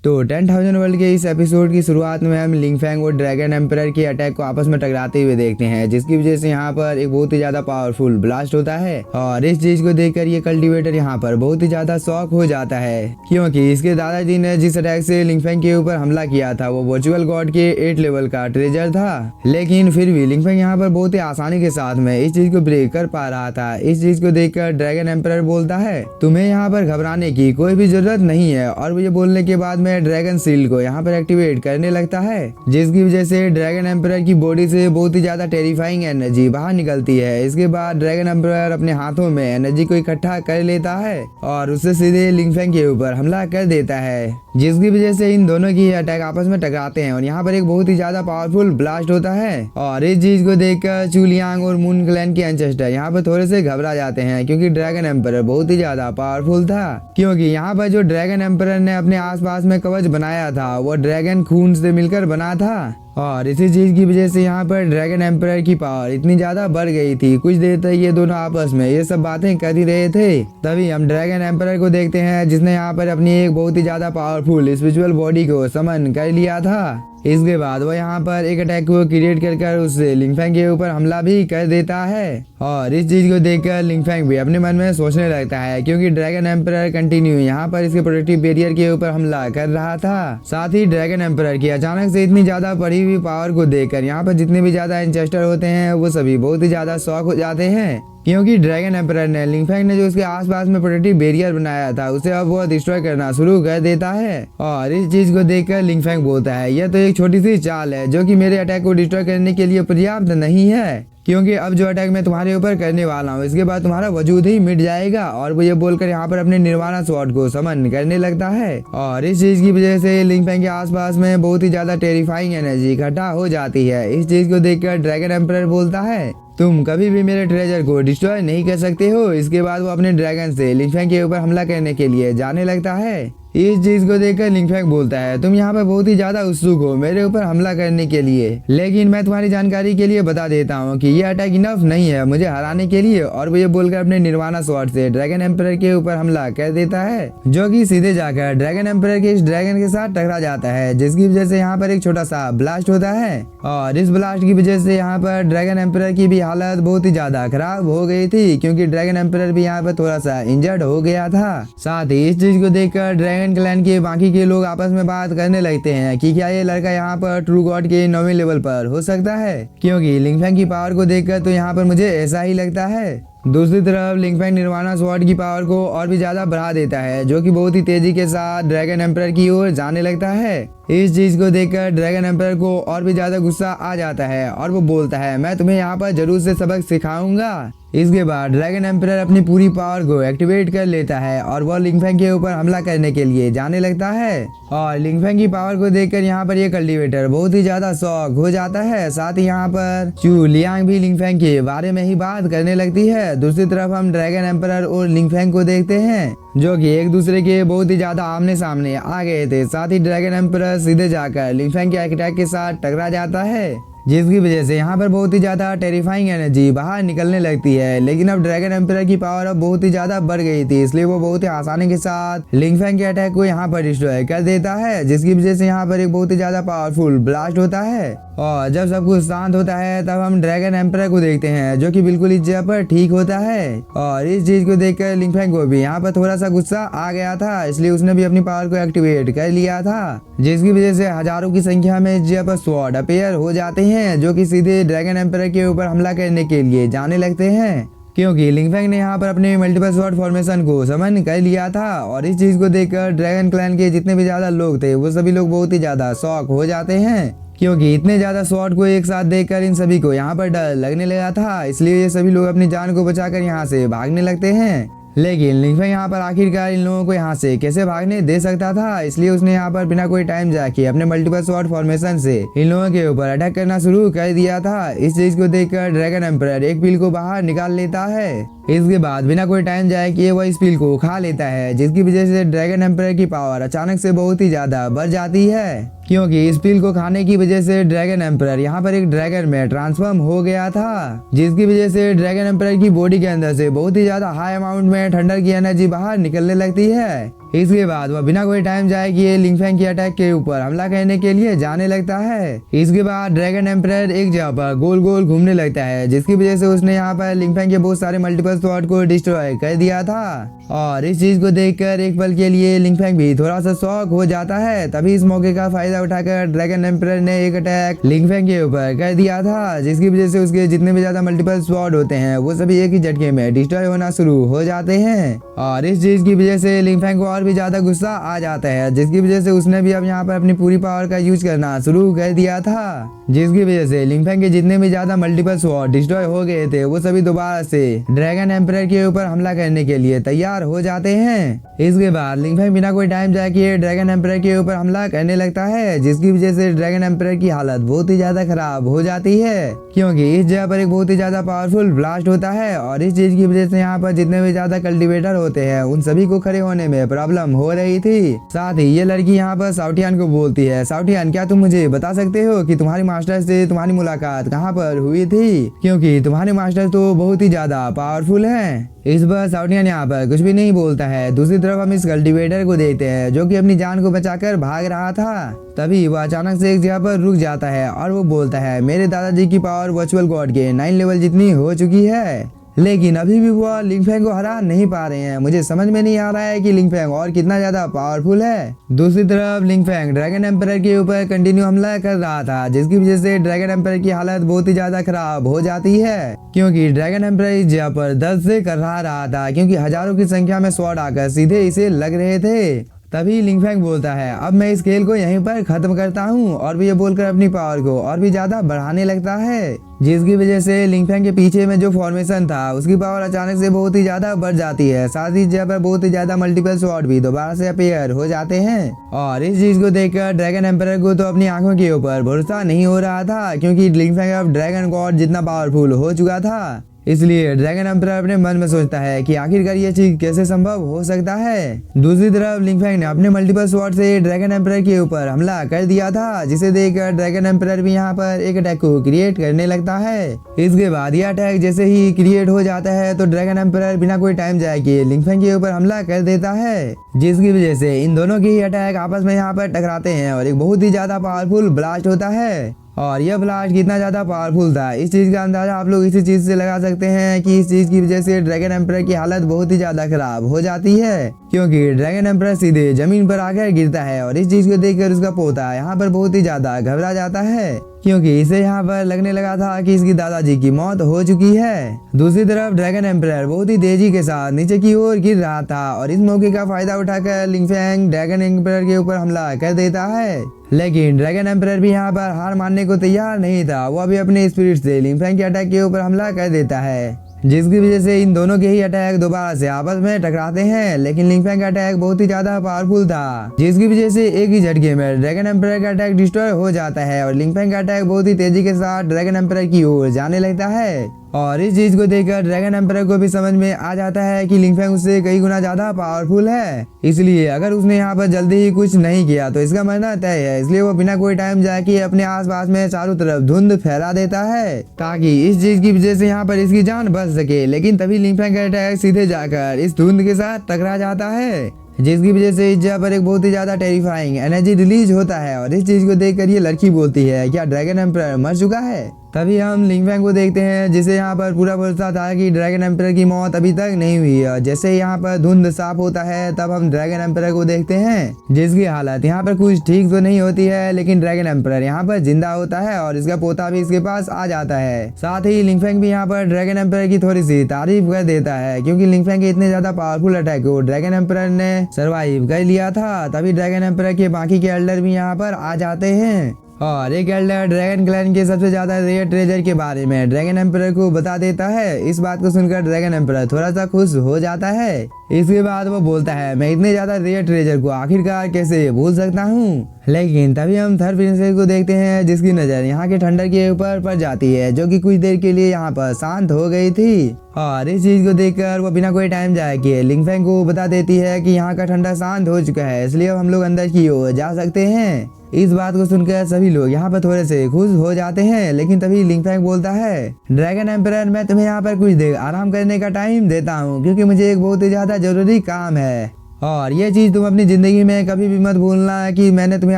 तो 10,000 वर्ल्ड के इस एपिसोड की शुरुआत में हम लिंगफैंग और ड्रैगन एम्परर के अटैक को आपस में टकराते हुए देखते हैं, जिसकी वजह से यहाँ पर एक बहुत ही ज्यादा पावरफुल ब्लास्ट होता है। और इस चीज को देखकर ये कल्टीवेटर यहाँ पर बहुत ही ज्यादा शॉक हो जाता है, क्योंकि इसके दादाजी ने जिस अटैक से लिंगफैंग के ऊपर हमला किया था वो वर्चुअल गॉड के 8 लेवल का ट्रेजर था। लेकिन फिर भी लिंगफैंग यहाँ पर बहुत ही आसानी के साथ में इस चीज को ब्रेक कर पा रहा था। इस चीज को देखकर ड्रैगन एम्परर बोलता है तुम्हें यहाँ पर घबराने की कोई भी जरूरत नहीं है। और ये बोलने के बाद में ड्रैगन सील को यहाँ पर एक्टिवेट करने लगता है, जिसकी वजह से ड्रैगन एम्परर की बॉडी से बहुत ही ज्यादा टेरिफाइंग एनर्जी बाहर निकलती है। इसके बाद ड्रैगन एम्परर अपने हाथों में एनर्जी को इकट्ठा कर लेता है और उससे सीधे लिंगफैंग के ऊपर हमला कर देता है, जिसकी वजह से इन दोनों की अटैक आपस में टकराते हैं और यहाँ पर एक बहुत ही ज्यादा पावरफुल ब्लास्ट होता है। और इस चीज को देखकर चुलियांग और मून क्लैन के एंसेस्टर यहाँ पर थोड़े से घबरा जाते हैं, क्योंकि ड्रैगन एम्परर बहुत ही ज्यादा पावरफुल था। क्योंकि यहाँ पर जो ड्रैगन एम्परर ने अपने आसपास में कवच बनाया था वो ड्रैगन खून से मिलकर बना था। और इसी चीज की वजह से यहाँ पर ड्रैगन एम्परर की पावर इतनी ज्यादा बढ़ गई थी। कुछ देर तक ये दोनों आपस में ये सब बातें कर ही रहे थे, तभी हम ड्रैगन एम्परर को देखते हैं, जिसने यहाँ पर अपनी एक बहुत ही ज्यादा पावरफुल स्पिरिचुअल बॉडी को समन कर लिया था। इसके बाद वो यहाँ पर एक अटैक को क्रिएट कर उससे लिंगफैंग के ऊपर हमला भी कर देता है। और इस चीज को देखकर लिंगफैंग भी अपने मन में सोचने लगता है, क्योंकि ड्रैगन एम्परर कंटिन्यू यहाँ पर इसके प्रोटेक्टिव बैरियर के ऊपर हमला कर रहा था। साथ ही ड्रैगन एम्परर की अचानक से इतनी ज्यादा बढ़ी हुई पावर को देखकर यहाँ पर जितने भी ज्यादा एंसेस्टर होते हैं वो सभी बहुत ही ज्यादा शॉक हो जाते हैं, क्योंकि ड्रैगन एम्परर ने लिंगफैंग ने जो उसके आसपास में प्रोटेक्टिव बैरियर बनाया था उसे अब वो डिस्ट्रॉय करना शुरू कर देता है। और इस चीज को देखकर लिंगफैंग बोलता है यह तो एक छोटी सी चाल है जो कि मेरे अटैक को डिस्ट्रॉय करने के लिए पर्याप्त नहीं है, क्योंकि अब जो अटैक मैं तुम्हारे ऊपर करने वाला हूँ इसके बाद तुम्हारा वजूद ही मिट जाएगा। और वो ये बोलकर यहाँ पर अपने निर्वाणा स्वॉर्ड को समन करने लगता है। और इस चीज की वजह से लिंगफैंग के आसपास में बहुत ही ज्यादा टेरिफाइंग एनर्जी इकट्ठा हो जाती है। इस चीज को देखकर ड्रैगन एम्परर बोलता है तुम कभी भी मेरे ट्रेजर को डिस्ट्रॉय नहीं कर सकते हो। इसके बाद वो अपने ड्रैगन से लिंगफैंग के ऊपर हमला करने के लिए जाने लगता है। इस चीज को देखकर लिंगफैंग बोलता है तुम यहाँ पर बहुत ही ज्यादा उत्सुक हो मेरे ऊपर हमला करने के लिए, लेकिन मैं तुम्हारी जानकारी के लिए बता देता हूँ कि ये अटैक इनफ नहीं है मुझे हराने के लिए। और वो ये बोलकर अपने निर्वाणा स्वॉर्ड से ड्रैगन एम्परर के ऊपर हमला कर देता है, जो कि सीधे जाकर ड्रैगन एम्परर के इस ड्रैगन के साथ टकरा जाता है, जिसकी वजह से यहाँ पर एक छोटा सा ब्लास्ट होता है। और इस ब्लास्ट की वजह से यहाँ पर ड्रैगन एम्परर की भी हालत बहुत ही ज्यादा खराब हो गई थी, क्योंकि ड्रैगन एम्परर भी यहाँ पर थोड़ा सा इंजर्ड हो गया था। साथ ही इस चीज को देखकर ड्रैगन क्लैन के बाकी के लोग आपस में बात करने लगते हैं कि क्या ये लड़का यहाँ पर ट्रू गॉड के 9वें लेवल पर हो सकता है, क्योंकि लिंगफैंग की पावर को देखकर तो यहाँ पर मुझे ऐसा ही लगता है। दूसरी तरफ लिंगफैंग निर्वाणा स्वॉर्ड की पावर को और भी ज्यादा बढ़ा देता है, जो कि बहुत ही तेजी के साथ ड्रैगन एम्परर की ओर जाने लगता है। इस चीज को देखकर ड्रैगन एम्परर को और भी ज्यादा गुस्सा आ जाता है और वो बोलता है मैं तुम्हें यहाँ पर जरूर से सबक सिखाऊंगा। इसके बाद ड्रैगन एम्परर अपनी पूरी पावर को एक्टिवेट कर लेता है और वो लिंगफैंग के ऊपर हमला करने के लिए जाने लगता है। और लिंगफैंग की पावर को देखकर यहाँ पर ये कल्टीवेटर बहुत ही ज्यादा शॉक हो जाता है। साथ ही यहाँ पर चू लियांग भी लिंगफैंग के बारे में ही बात करने लगती है। दूसरी तरफ हम ड्रैगन एम्परर और लिंगफैंग को देखते हैं, जो कि एक दूसरे के बहुत ही ज्यादा आमने सामने आ गए थे। साथ ही ड्रैगन एम्परर सीधे जाकर लिंगफैंग के अटैक के साथ टकरा जाता है, जिसकी वजह से यहाँ पर बहुत ही ज्यादा टेरिफाइंग एनर्जी बाहर निकलने लगती है। लेकिन अब ड्रैगन एम्परर की पावर अब बहुत ही ज्यादा बढ़ गई थी, इसलिए वो बहुत ही आसानी के साथ लिंगफैंग के अटैक को यहाँ पर डिस्ट्रॉय कर देता है, जिसकी वजह से यहाँ पर एक बहुत ही ज्यादा पावरफुल ब्लास्ट होता है। और जब सब कुछ शांत होता है तब हम ड्रैगन एम्परर को देखते हैं, जो कि बिल्कुल इस जगह पर ठीक होता है। और इस चीज को देखकर लिंगफैंग को भी यहाँ पर थोड़ा सा गुस्सा आ गया था, इसलिए उसने भी अपनी पावर को एक्टिवेट कर लिया था, जिसकी वजह से हजारों की संख्या में इस जगह पर स्वॉर्ड अपीयर हो जाते हैं, जो कि सीधे ड्रैगन एम्परर के ऊपर हमला करने के लिए जाने लगते हैं, क्योंकि लिंगफैंग ने यहाँ पर अपने मल्टीपल स्वॉर्ड फॉर्मेशन को समन कर लिया था। और इस चीज को देखकर ड्रैगन क्लैन के जितने भी ज्यादा लोग थे वो सभी लोग बहुत ही ज्यादा शॉक हो जाते हैं, क्योंकि इतने ज्यादा स्वॉर्ड को एक साथ देखकर इन सभी को यहाँ पर डर लगने लगा था। इसलिए ये सभी लोग अपनी जान को बचाकर यहाँ से भागने लगते हैं। लेकिन लिंगफैंग यहाँ पर आखिरकार इन लोगों को यहाँ से कैसे भागने दे सकता था, इसलिए उसने यहाँ पर बिना कोई टाइम जाके अपने मल्टीपल स्वॉर्ड फॉर्मेशन से इन लोगों के ऊपर अटैक करना शुरू कर दिया था। इस चीज को देखकर ड्रैगन एम्परर एक पिल को बाहर निकाल लेता है। इसके बाद बिना कोई टाइम जाए कि वो इस पिल को खा लेता है, जिसकी वजह से ड्रैगन एम्परर की पावर अचानक से बहुत ही ज्यादा बढ़ जाती है, क्योंकि इस पिल को खाने की वजह से ड्रैगन एम्परर यहाँ पर एक ड्रैगन में ट्रांसफॉर्म हो गया था, जिसकी वजह से ड्रैगन एम्परर की बॉडी के अंदर से बहुत ही ज्यादा हाई अमाउंट में थंडर की एनर्जी बाहर निकलने लगती है। इसके बाद वह बिना कोई टाइम जाए किए लिंगफैंग की अटैक के ऊपर हमला करने के लिए जाने लगता है। इसके बाद ड्रैगन एम्परर एक जगह पर गोल गोल घूमने लगता है, जिसकी वजह से उसने यहाँ पर लिंगफैंग के बहुत सारे मल्टीपल स्वॉर्ड को डिस्ट्रॉय कर दिया था। और इस चीज को देखकर एक पल के लिए लिंगफैंग भी थोड़ा सा शॉक हो जाता है। तभी इस मौके का फायदा उठाकर ड्रैगन एम्परर ने एक अटैक लिंगफैंग के ऊपर कर दिया था, जिसकी वजह से उसके जितने भी ज्यादा मल्टीपल स्वॉर्ड होते हैं वो सभी एक ही झटके में डिस्ट्रॉय होना शुरू हो जाते हैं। और इस चीज की वजह से लिंगफैंग को और भी ज्यादा गुस्सा आ जाता है, जिसकी वजह से उसने भी अब यहाँ पर अपनी पूरी पावर का यूज करना शुरू कर दिया था, जिसकी वजह से लिंगफैंग के जितने भी ज्यादा मल्टीपल स्वॉर्ड डिस्ट्रॉय हो गए थे वो सभी दोबारा से ड्रैगन एम्परर के ऊपर हमला करने के लिए तैयार हो जाते हैं। इसके बाद लिंगफैंग बिना कोई टाइम जाए किए ड्रैगन एम्परर के ऊपर हमला करने लगता है, जिसकी वजह से ड्रैगन एम्परर की हालत बहुत ही ज्यादा खराब हो जाती है, क्योंकि इस जगह पर एक बहुत ही ज्यादा पावरफुल ब्लास्ट होता है। और इस चीज की वजह से यहाँ पर जितने भी ज्यादा कल्टीवेटर होते हैं उन सभी को खड़े होने में प्रॉब्लम हो रही थी। साथ ही ये लड़की यहाँ पर साउटियान को बोलती है, साउटियान क्या तुम मुझे बता सकते हो कि तुम्हारी मास्टर से तुम्हारी मुलाकात कहाँ पर हुई थी, क्योंकि तुम्हारे मास्टर तो बहुत ही ज्यादा पावरफुल हैं। इस बार साउटियान यहाँ पर कुछ भी नहीं बोलता है। दूसरी तरफ हम इस कल्टीवेटर को देखते हैं जो कि अपनी जान को बचाकर भाग रहा था। तभी वो अचानक से एक जगह पर रुक जाता है और वो बोलता है, मेरे दादाजी की पावर वर्चुअल गॉड के 9 लेवल जितनी हो चुकी है, लेकिन अभी भी वो लिंगफैंग को हरा नहीं पा रहे हैं। मुझे समझ में नहीं आ रहा है कि लिंगफैंग और कितना ज्यादा पावरफुल है। दूसरी तरफ लिंगफैंग ड्रैगन एम्परर के ऊपर कंटिन्यू हमला कर रहा था, जिसकी वजह से ड्रैगन एम्परर की हालत बहुत ही ज्यादा खराब हो जाती है, क्योंकि ड्रैगन एम्परर इस जगह पर दर्द से कर रहा था, क्योंकि हजारों की संख्या में स्वॉर्ड आकर सीधे इसे लग रहे थे। तभी लिंगफैंग बोलता है, अब मैं इस खेल को यहीं पर खत्म करता हूँ, और भी ये बोलकर अपनी पावर को और भी ज्यादा बढ़ाने लगता है, जिसकी वजह से लिंगफैंग के पीछे में जो फॉर्मेशन था उसकी पावर अचानक से बहुत ही ज्यादा बढ़ जाती है। साथ ही जगह पर बहुत ही ज्यादा मल्टीपल स्वॉर्ड भी दोबारा से अपीयर हो जाते हैं। और इस चीज को देखकर ड्रैगन एम्परर को तो अपनी आंखों के ऊपर भरोसा नहीं हो रहा था, क्योंकि लिंगफैंग अब ड्रैगन गॉड जितना पावरफुल हो चुका था। इसलिए ड्रैगन एम्परर अपने मन में सोचता है कि आखिरकार ये चीज कैसे संभव हो सकता है। दूसरी तरफ लिंगफैंग ने अपने मल्टीपल स्वॉर्ड से ड्रैगन एम्परर के ऊपर हमला कर दिया था, जिसे देखकर ड्रैगन एम्परर भी यहाँ पर एक अटैक को क्रिएट करने लगता है। इसके बाद यह अटैक जैसे ही क्रिएट हो जाता है तो ड्रैगन एम्परर बिना कोई टाइम जाए किए लिंगफैंग के ऊपर हमला कर देता है, जिसकी वजह से इन दोनों के ही अटैक आपस में यहाँ पर टकराते हैं और एक बहुत ही ज्यादा पावरफुल ब्लास्ट होता है। और यह ब्लास्ट कितना ज्यादा पावरफुल था इस चीज का अंदाजा आप लोग इसी चीज से लगा सकते हैं कि इस चीज की वजह से ड्रैगन एम्परर की हालत बहुत ही ज्यादा खराब हो जाती है, क्योंकि ड्रैगन एम्परर सीधे जमीन पर आकर गिरता है। और इस चीज को देखकर उसका पोता यहाँ पर बहुत ही ज्यादा घबरा जाता है, क्योंकि इसे यहाँ पर लगने लगा था कि इसकी दादाजी की मौत हो चुकी है। दूसरी तरफ ड्रैगन एम्परर बहुत ही तेजी के साथ नीचे की ओर गिर रहा था, और इस मौके का फायदा उठाकर लिंगफैंग ड्रैगन एम्परर के ऊपर हमला कर देता है। लेकिन ड्रैगन एम्परर भी यहाँ पर हार मानने को तैयार नहीं था। वो अभी अपने स्पिरिट से लिंगफैंग के अटैक के ऊपर हमला कर देता है, जिसकी वजह से इन दोनों के ही अटैक दोबारा से आपस में टकराते हैं। लेकिन लिंगफैंग का अटैक बहुत ही ज्यादा पावरफुल था, जिसकी वजह से एक ही झटके में ड्रैगन एम्परर का अटैक डिस्ट्रॉय हो जाता है, और लिंगफैंग का अटैक बहुत ही तेजी के साथ ड्रैगन एम्परर की ओर जाने लगता है। और इस चीज को देखकर ड्रैगन एम्परर को भी समझ में आ जाता है कि लिंगफैंग उससे कई गुना ज्यादा पावरफुल है, इसलिए अगर उसने यहाँ पर जल्दी ही कुछ नहीं किया तो इसका मरना तय है। इसलिए वो बिना कोई टाइम जाके अपने आसपास में चारों तरफ धुंध फैला देता है, ताकि इस चीज की वजह से यहाँ पर इसकी जान बच सके। लेकिन तभी लिंगफैंग का अटैक सीधे जाकर इस धुंध के साथ टकरा जाता है, जिसकी वजह से इस जगह पर एक बहुत ही ज्यादा टेरिफाइंग एनर्जी रिलीज होता है। और इस चीज को देखकर ये लड़की बोलती है, क्या ड्रैगन एम्परर मर चुका है? तभी हम लिंगफैंग को देखते हैं, जिसे यहाँ पर पूरा भरोसा था कि ड्रैगन एम्परर की मौत अभी तक नहीं हुई है। जैसे यहाँ पर धुंध साफ होता है तब हम ड्रैगन एम्परर को देखते हैं, जिसकी हालत यहाँ पर कुछ ठीक तो नहीं होती है, लेकिन ड्रैगन एम्परर यहाँ पर जिंदा होता है और इसका पोता भी इसके पास आ जाता है। साथ ही लिंगफैंग भी यहाँ पर ड्रैगन एम्परर की थोड़ी सी तारीफ कर देता है, क्योंकि लिंगफैंग के इतने ज्यादा पावरफुल अटैक को ड्रैगन एम्परर ने सर्वाइव कर लिया था। तभी ड्रैगन एम्परर के बाकी के एल्डर भी यहाँ पर आ जाते हैं, और एक एल्डर ड्रैगन क्लैन के सबसे ज्यादा रेयर ट्रेजर के बारे में ड्रैगन एम्परर को बता देता है। इस बात को सुनकर ड्रैगन एम्परर थोड़ा सा खुश हो जाता है। इसके बाद वो बोलता है, मैं इतने ज्यादा रेयर ट्रेजर को आखिरकार कैसे भूल सकता हूँ। लेकिन तभी हम थर्ड प्रिंसेस को देखते हैं, जिसकी नजर यहाँ के ठंडर के ऊपर पड़ जाती है, जो कि कुछ देर के लिए यहाँ पर शांत हो गई थी। और इस चीज को देखकर वो बिना कोई टाइम जाए कि लिंगफैंग को बता देती है कि यहाँ का ठंडा शांत हो चुका है, इसलिए अब हम लोग अंदर की ओर जा सकते हैं। इस बात को सुनकर सभी लोग यहाँ पर थोड़े से खुश हो जाते हैं। लेकिन तभी लिंगफैंग बोलता है, ड्रैगन एम्परर मैं तुम्हें यहाँ पर कुछ देर आराम करने का टाइम देता हूँ, क्योंकि मुझे एक बहुत ही ज्यादा जरूरी काम है। और ये चीज तुम अपनी जिंदगी में कभी भी मत भूलना कि मैंने तुम्हें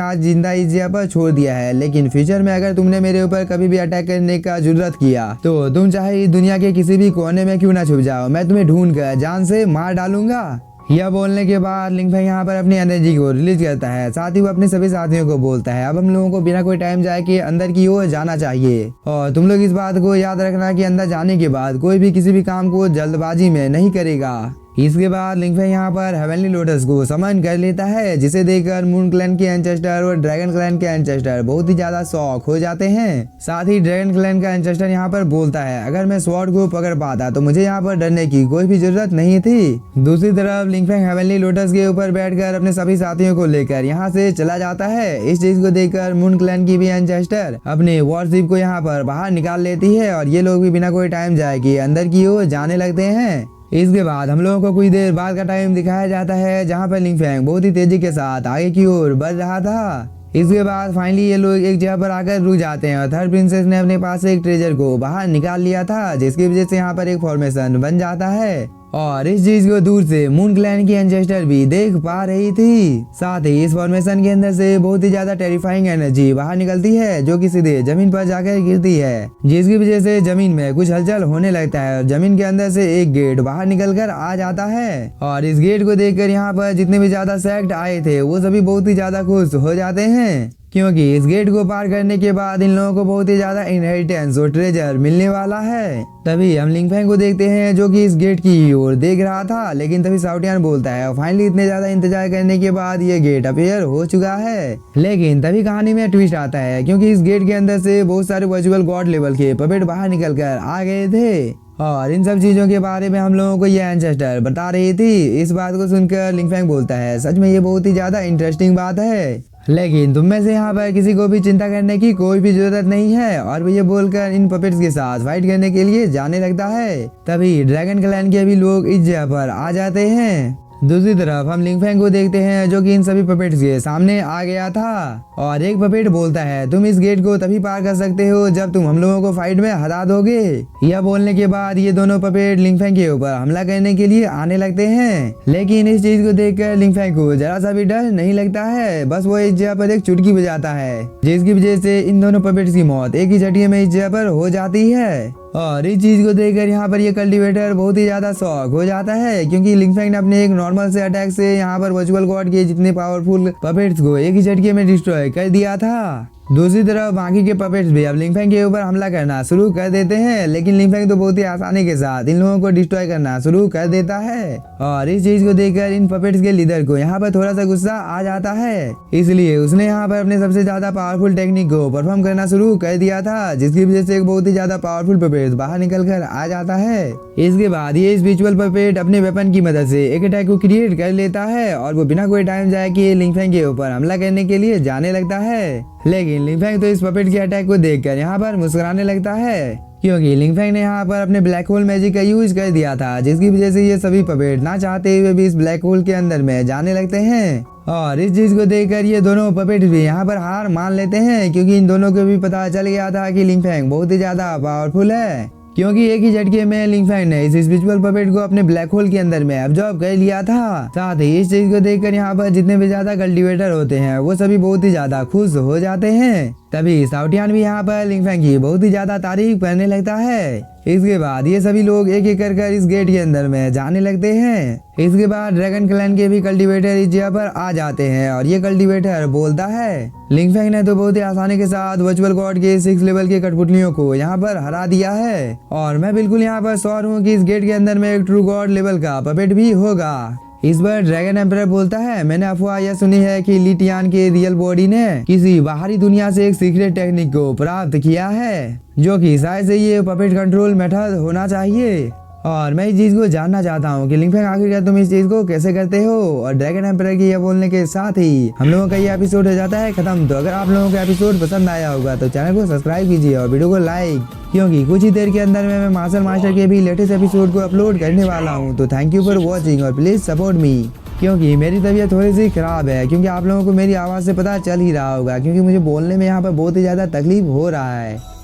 आज जिंदा इस जगह पर छोड़ दिया है, लेकिन फ्यूचर में अगर तुमने मेरे ऊपर कभी भी अटैक करने का जुर्रत किया तो तुम चाहे इस दुनिया के किसी भी कोने में क्यों ना छुप जाओ, मैं तुम्हें ढूंढ कर जान से मार डालूंगा। यह बोलने के बाद लिंग फेंग यहाँ पर अपनी एनर्जी को रिलीज करता है। साथ ही वो अपने सभी साथियों को बोलता है अब हम लोगों को बिना कोई टाइम जाए के अंदर की ओर जाना चाहिए। और तुम लोग इस बात को याद रखना कि अंदर जाने के बाद कोई भी किसी भी काम को जल्दबाजी में नहीं करेगा। इसके बाद लिंग फेंग यहाँ पर हेवनली लोटस को समन कर लेता है, जिसे देखकर मून क्लैन के एंसेस्टर और ड्रैगन क्लैन के एंसेस्टर बहुत ही ज्यादा शॉक हो जाते हैं। साथ ही ड्रैगन क्लैन का एंसेस्टर यहाँ पर बोलता है अगर मैं स्वॉर्ड को पकड़ पाता तो मुझे यहाँ पर डरने की कोई भी जरूरत नहीं थी। दूसरी तरफ लिंग फेंग हेवनली लोटस के ऊपर बैठकर अपने सभी साथियों को लेकर यहाँ से चला जाता है। इस चीज को देखकर मून क्लैन की भी एंसेस्टर अपने वॉरशिप को यहाँ पर बाहर निकाल लेती है और ये लोग भी बिना कोई टाइम जाए कि अंदर की ओर जाने लगते हैं। इसके बाद हम लोगों को कुछ देर बाद का टाइम दिखाया जाता है जहाँ पर लिंग फेंग बहुत ही तेजी के साथ आगे की ओर बढ़ रहा था। इसके बाद फाइनली ये लोग एक जगह पर आकर रुक जाते हैं और थर्ड प्रिंसेस ने अपने पास से एक ट्रेजर को बाहर निकाल लिया था, जिसकी वजह से यहाँ पर एक फॉर्मेशन बन जाता है और इस चीज को दूर से मून क्लैन की एंसेस्टर भी देख पा रही थी। साथ ही इस फॉर्मेशन के अंदर से बहुत ही ज्यादा टेरिफाइंग एनर्जी बाहर निकलती है जो कि सीधे जमीन पर जाकर गिरती है, जिसकी वजह से जमीन में कुछ हलचल होने लगता है और जमीन के अंदर से एक गेट बाहर निकल कर आ जाता है। और इस गेट को देखकर यहाँ पर जितने भी ज्यादा सेक्ट आए थे वो सभी बहुत ही ज्यादा खुश हो जाते हैं, क्योंकि इस गेट को पार करने के बाद इन लोगों को बहुत ही ज्यादा इनहेरिटेंस और ट्रेजर मिलने वाला है। तभी हम लिंग फेंग को देखते हैं जो कि इस गेट की ओर देख रहा था, लेकिन तभी साउटियान बोलता है और फाइनली इतने ज्यादा इंतजार करने के बाद ये गेट अपीयर हो चुका है। लेकिन तभी कहानी में ट्विस्ट आता है, क्योंकि इस गेट के अंदर से बहुत सारे वर्चुअल गॉड लेवल के पपेट बाहर निकल कर आ गए थे और इन सब चीजों के बारे में हम लोगों को ये एंसेस्टर बता रही थी। इस बात को सुनकर लिंग फेंग बोलता है सच में ये बहुत ही ज्यादा इंटरेस्टिंग बात है, लेकिन तुम में से यहाँ पर किसी को भी चिंता करने की कोई भी जरूरत नहीं है। और वो ये बोलकर इन पपेट्स के साथ फाइट करने के लिए जाने लगता है। तभी ड्रैगन क्लैन के भी लोग इस जगह पर आ जाते हैं। दूसरी तरफ हम लिंग फेंग को देखते हैं जो कि इन सभी पपेट्स के सामने आ गया था और एक पपेट बोलता है तुम इस गेट को तभी पार कर सकते हो जब तुम हम लोगों को फाइट में हरा दोगे। यह बोलने के बाद ये दोनों पपेट लिंग फेंग के ऊपर हमला करने के लिए आने लगते हैं, लेकिन इस चीज को देखकर लिंग फेंग को जरा सा भी डर नहीं लगता है। बस वो इस जगह पर एक चुटकी बजाता है, जिसकी वजह से इन दोनों पपेट्स की मौत एक ही झटके में इस जगह पर हो जाती है। और इस चीज को देखकर यहाँ पर ये कल्टीवेटर बहुत ही ज्यादा शॉक हो जाता है, क्योंकि लिंग फेंग ने अपने एक नॉर्मल से अटैक से यहाँ पर वर्चुअल गॉड के जितने पावरफुल पपेट्स को एक ही झटके में डिस्ट्रॉय कर दिया था। दूसरी तरफ बाकी के पपेट्स भी अब लिंग फेंग के ऊपर हमला करना शुरू कर देते हैं, लेकिन लिंग फेंग तो बहुत ही आसानी के साथ इन लोगों को डिस्ट्रॉय करना शुरू कर देता है। और इस चीज को देखकर इन पपेट्स के लीडर को यहाँ पर थोड़ा सा गुस्सा आ जाता है, इसलिए उसने यहाँ पर अपने सबसे ज्यादा पावरफुल टेक्निक को परफॉर्म करना शुरू कर दिया था, जिसकी वजह से एक बहुत ही ज्यादा पावरफुल पपेट बाहर निकल कर आ जाता है। इसके बाद ये स्पिरिचुअल पपेट अपने वेपन की मदद से एक अटैक को क्रिएट कर लेता है और वो बिना कोई टाइम जाए कि लिंग फेंग के ऊपर हमला करने के लिए जाने लगता है। लेकिन लिंग फेंग तो इस पपेट के अटैक को देखकर यहाँ पर मुस्कुराने लगता है, क्योंकि लिंग फेंग ने यहाँ पर अपने ब्लैक होल मैजिक का यूज कर दिया था, जिसकी वजह से ये सभी पपेट ना चाहते हुए भी इस ब्लैक होल के अंदर में जाने लगते हैं। और इस चीज को देखकर ये दोनों पपेट भी यहाँ पर हार मान लेते हैं, क्योंकि इन दोनों को भी पता चल गया था कि लिंग फेंग बहुत ही ज्यादा पावरफुल है, क्योंकि एक ही झटके में लिंग फेंग ने इस स्पिरिचुअल पपेट को अपने ब्लैक होल के अंदर में अब्जॉर्ब कर लिया था। साथ ही इस चीज को देखकर यहाँ पर जितने भी ज्यादा कल्टीवेटर होते हैं वो सभी बहुत ही ज्यादा खुश हो जाते हैं। तभी साउटियान भी यहाँ पर लिंग फेंग की बहुत ही ज्यादा तारीफ करने लगता है। इसके बाद ये सभी लोग एक एक कर इस गेट के अंदर में जाने लगते हैं। इसके बाद ड्रैगन क्लैन के भी कल्टीवेटर इस जगह पर आ जाते हैं और ये कल्टीवेटर बोलता है लिंग फेंग ने तो बहुत ही आसानी के साथ वर्चुअल गॉड के 6 लेवल के कठपुतलियों को यहाँ पर हरा दिया है, और मैं बिल्कुल यहाँ पर श्योर हूँ कि इस गेट के अंदर में एक ट्रू गॉड लेवल का पपेट भी होगा। इस बार ड्रैगन एम्परर बोलता है मैंने अफवाह यह सुनी है कि ली टियान के रियल बॉडी ने किसी बाहरी दुनिया से एक सीक्रेट टेक्निक को प्राप्त किया है, जो कि शायद से ये पपेट कंट्रोल मेथड होना चाहिए। और मैं इस चीज को जानना चाहता हूँ कि लिंग फेंग आखिरकार तुम इस चीज को कैसे करते हो। और ड्रैगन एम्परर की यह बोलने के साथ ही हम लोगों का ये एपिसोड हो जाता है खत्म। तो अगर आप लोगों को एपिसोड पसंद आया होगा तो चैनल को सब्सक्राइब कीजिए और वीडियो को लाइक, क्योंकि कुछ ही देर के अंदर में मैं मार्शल मास्टर के भी लेटेस्ट एपिसोड को अपलोड करने वाला हूँ। तो थैंक यू फॉर वॉचिंग और प्लीज सपोर्ट मी, क्योंकि मेरी तबीयत थोड़ी सी खराब है, क्योंकि आप लोगों को मेरी आवाज़ से पता चल ही रहा होगा, क्योंकि मुझे बोलने में यहाँ पर बहुत ही ज़्यादा तकलीफ हो रहा है।